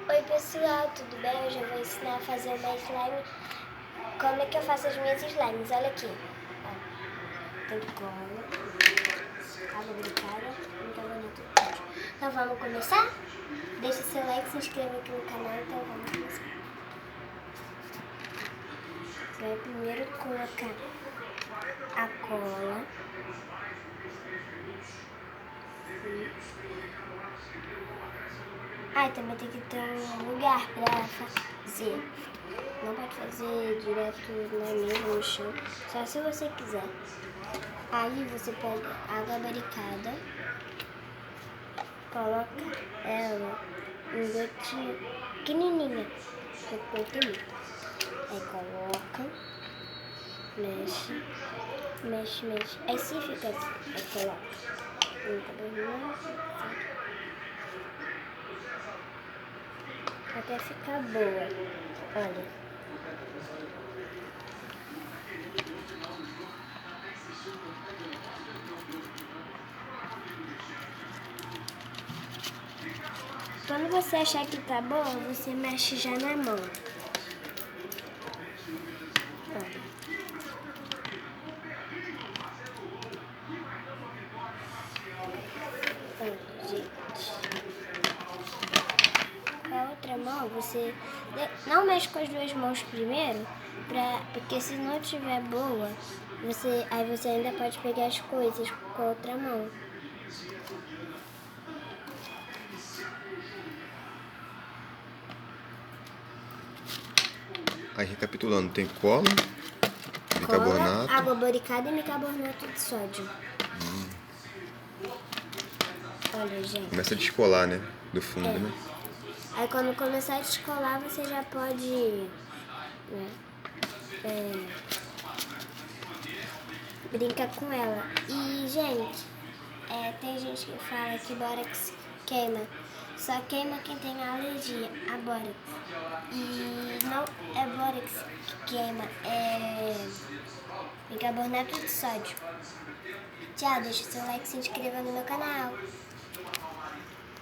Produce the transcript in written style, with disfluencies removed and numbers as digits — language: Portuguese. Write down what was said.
Oi pessoal, tudo bem? Hoje eu vou ensinar a fazer uma slime. Como é que eu faço as minhas slimes? Olha aqui. Ó, tem cola, água brincada e carbonato. Então vamos começar? Deixa seu like, se inscreva aqui no canal, então vamos começar. Você vai primeiro colocar a cola. Ah, e também tem que ter um lugar pra fazer. Não pode fazer direto na mesa, no chão, só se você quiser. Aí você pega água barricada, coloca ela em gotinha pequenininha, porque tem muito. Aí coloca, mexe, mexe, mexe. Aí se fica assim, aí coloca um cabelo até ficar boa. Olha. Quando você achar que tá bom, você mexe já na mão. Olha. Olha, gente. Com a outra mão, você não mexe com as duas mãos primeiro, porque se não tiver boa, aí você ainda pode pegar as coisas com a outra mão. Aí, recapitulando, tem cola, bicarbonato, água boricada e bicarbonato de sódio. Olha, gente. Começa a descolar, né? Do fundo, né? Aí quando começar a descolar, você já pode brincar com ela. E, gente, tem gente que fala que bórax queima. Só queima quem tem alergia a bórax. E não é bórax que queima, é bicarbonato de sódio. Tchau, deixa o seu like e se inscreva no meu canal.